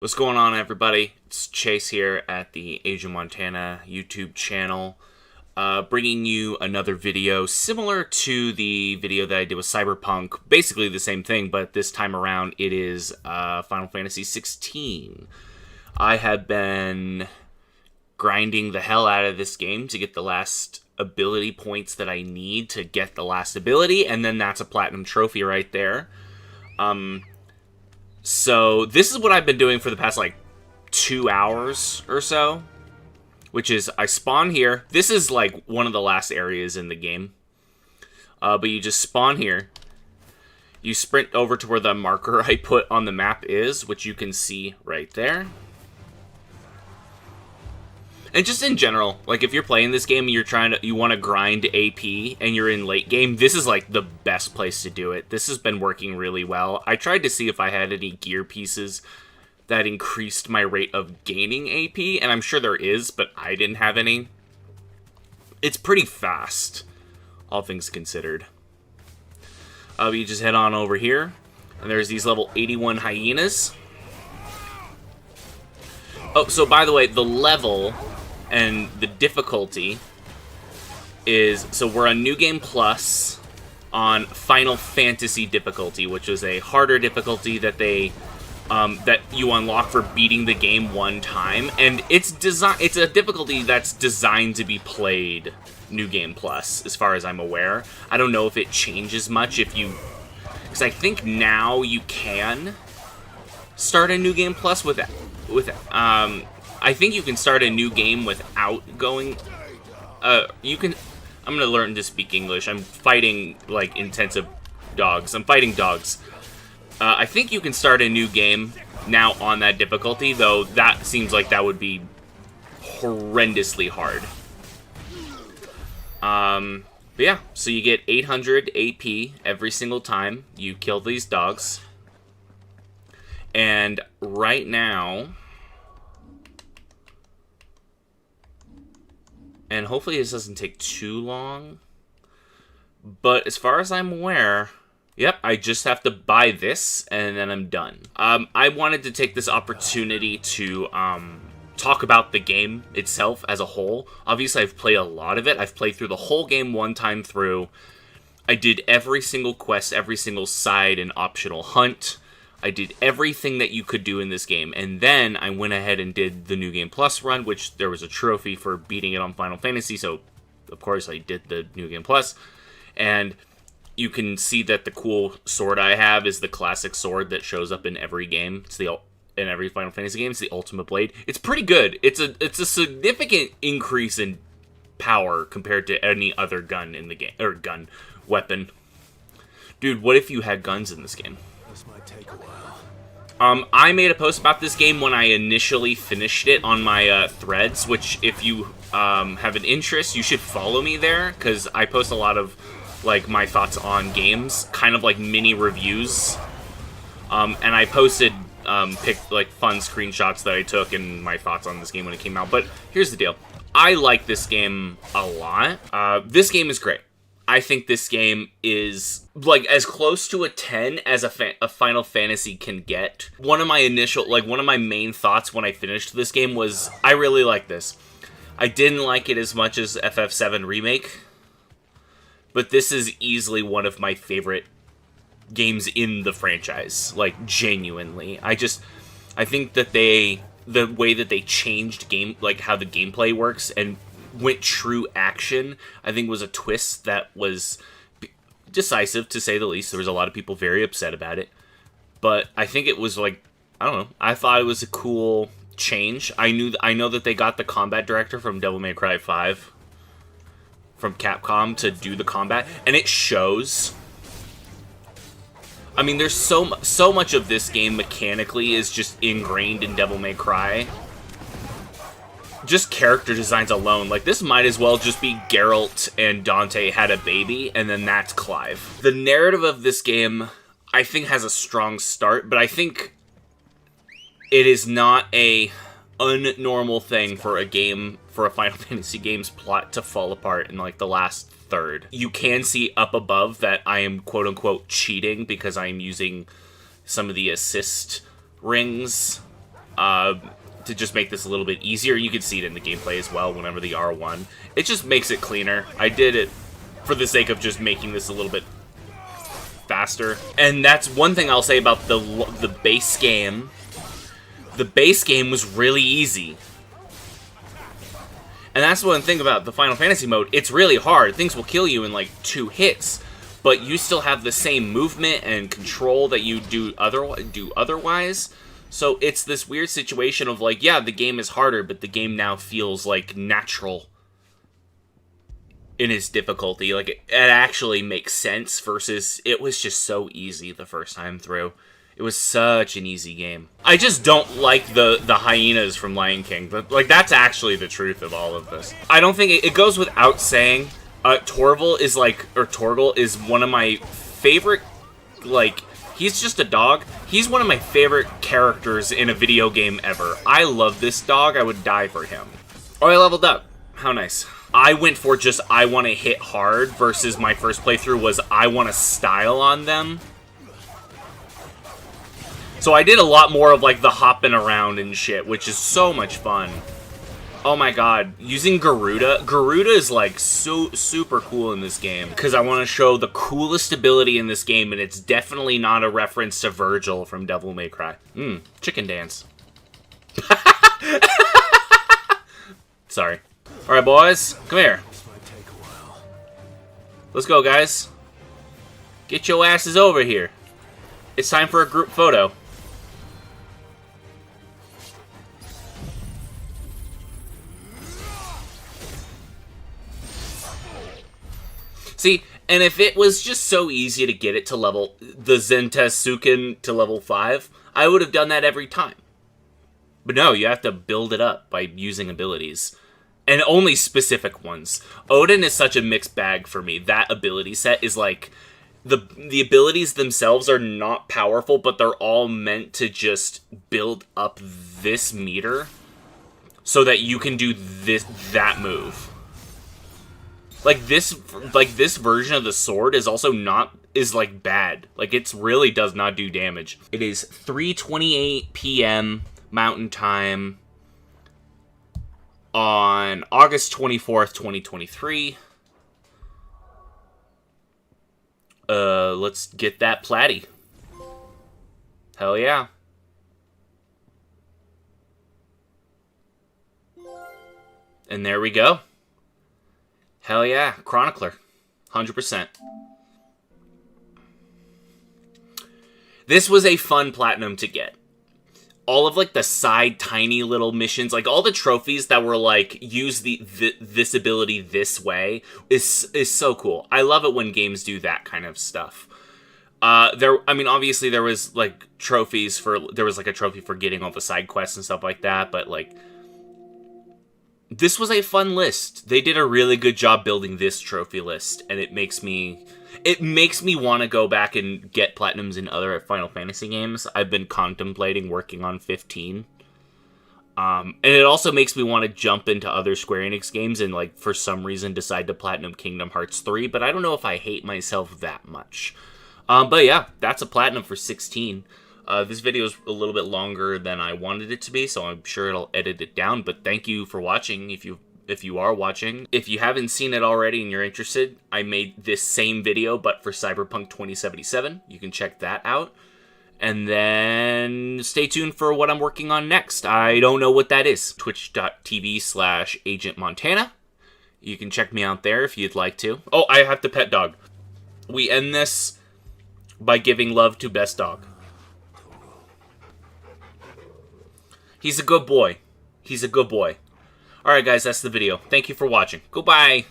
What's going on, everybody? It's Chase here at the Asian Montana YouTube channel, bringing you another video similar to the video that I did with Cyberpunk. Basically the same thing, but this time around it is Final Fantasy 16. I have been grinding the hell out of this game to get the last ability points that I need to get the last ability, and then that's a platinum trophy right there. So this is what I've been doing for the past, 2 hours or so. Which is, I spawn here. This is, one of the last areas in the game. But you just spawn here. You sprint over to where the marker I put on the map is, which you can see right there. And just in general, if you're playing this game and you want to grind AP and you're in late game, this is the best place to do it. This has been working really well. I tried to see if I had any gear pieces that increased my rate of gaining AP, and I'm sure there is, but I didn't have any. It's pretty fast, all things considered. You just head on over here, and there's these level 81 hyenas. Oh, so by the way, the level and the difficulty is, so we're on New Game Plus on Final Fantasy difficulty, which is a harder difficulty that that you unlock for beating the game one time, and it's a difficulty that's designed to be played New Game Plus, as far as I'm aware. I don't know if it changes much because I think now you can start a New Game Plus I think you can start a new game without going. I'm gonna learn to speak English. I'm fighting intensive dogs. I'm fighting dogs. I think you can start a new game now on that difficulty, though that seems like that would be horrendously hard. But yeah, so you get 800 AP every single time you kill these dogs. And right now, and hopefully this doesn't take too long, but as far as I'm aware, yep, I just have to buy this, and then I'm done. I wanted to take this opportunity to talk about the game itself as a whole. Obviously, I've played a lot of it. I've played through the whole game one time through. I did every single quest, every single side and optional hunt. I did everything that you could do in this game, and then I went ahead and did the New Game Plus run, which there was a trophy for beating it on Final Fantasy, so of course I did the New Game Plus. And you can see that the cool sword I have is the classic sword that shows up in every game. In every Final Fantasy game. It's the Ultimate Blade. It's pretty good. It's a significant increase in power compared to any other gun in the game, or weapon. Dude, what if you had guns in this game? This might take a while. I made a post about this game when I initially finished it on my threads, which if you have an interest, you should follow me there, because I post a lot of my thoughts on games, kind of like mini reviews. And I posted picked fun screenshots that I took and my thoughts on this game when it came out. But here's the deal. I like this game a lot. This game is great. I think this game is as close to a 10 as a Final Fantasy can get. One of my main thoughts when I finished this game was I really like this. I didn't like it as much as FF7 Remake, but this is easily one of my favorite games in the franchise. Genuinely. I think that the way that they changed how the gameplay works and went true action, I think was a twist that was decisive, to say the least. There was a lot of people very upset about it, but I think it was I don't know, I thought it was a cool change. I know that they got the combat director from Devil May Cry 5 from Capcom to do the combat, and it shows. I mean, there's so much of this game mechanically is just ingrained in Devil May Cry. Just character designs alone, this might as well just be Geralt and Dante had a baby, and then that's Clive. The narrative of this game, I think, has a strong start, but I think it is not a unnormal thing for a Final Fantasy game's plot to fall apart in the last third. You can see up above that I am quote-unquote cheating because I am using some of the assist rings to just make this a little bit easier. You can see it in the gameplay as well whenever the R1. It just makes it cleaner. I did it for the sake of just making this a little bit faster. And that's one thing I'll say about the base game. The base game was really easy. And that's one thing about the Final Fantasy mode. It's really hard. Things will kill you in like 2 hits. But you still have the same movement and control that you do otherwise. So it's this weird situation of like, yeah, the game is harder, but the game now feels like natural in its difficulty. Like it actually makes sense versus it was just so easy the first time through. It was such an easy game. I just don't like the hyenas from Lion King. But like that's actually the truth of all of this. I don't think it goes without saying. Torgal is one of my favorite, like, he's just a dog. He's one of my favorite characters in a video game ever. I love this dog. I would die for him. Oh, I leveled up. How nice. I went for just, I want to hit hard versus my first playthrough was I want to style on them. So I did a lot more of, like, the hopping around and shit, which is so much fun. Oh my god, using Garuda. Garuda is like so super cool in this game because I want to show the coolest ability in this game, and it's definitely not a reference to Virgil from Devil May Cry. Chicken dance. Sorry. Alright, boys, come here. Let's go, guys. Get your asses over here. It's time for a group photo. See, and if it was just so easy to get it to level, the Zentetsuken to level 5, I would have done that every time. But no, you have to build it up by using abilities. And only specific ones. Odin is such a mixed bag for me. That ability set is like, the abilities themselves are not powerful, but they're all meant to just build up this meter so that you can do that move. Like this version of the sword is also like bad. Like it really does not do damage. It is 3:28 p.m. Mountain Time on August 24th, 2023. Let's get that platy. Hell yeah. And there we go. Hell yeah, Chronicler. 100%. This was a fun platinum to get. All of, like, the side tiny little missions, like, all the trophies that were, like, use this ability this way is so cool. I love it when games do that kind of stuff. I mean, obviously there was, like, trophies for, there was, like, a trophy for getting all the side quests and stuff like that, but, like, this was a fun list. They did a really good job building this trophy list, and it makes me want to go back and get platinums in other Final Fantasy games. I've been contemplating working on 15. And it also makes me want to jump into other Square Enix games and, like, for some reason decide to platinum Kingdom Hearts 3, but I don't know if I hate myself that much. But yeah, that's a platinum for 16. This video is a little bit longer than I wanted it to be, so I'm sure it'll edit it down, but thank you for watching if you are watching. If you haven't seen it already and you're interested, I made this same video, but for Cyberpunk 2077. You can check that out. And then stay tuned for what I'm working on next. I don't know what that is. Twitch.tv/Agent Montana. You can check me out there if you'd like to. Oh, I have to pet dog. We end this by giving love to best dog. He's a good boy. He's a good boy. Alright guys, that's the video. Thank you for watching. Goodbye.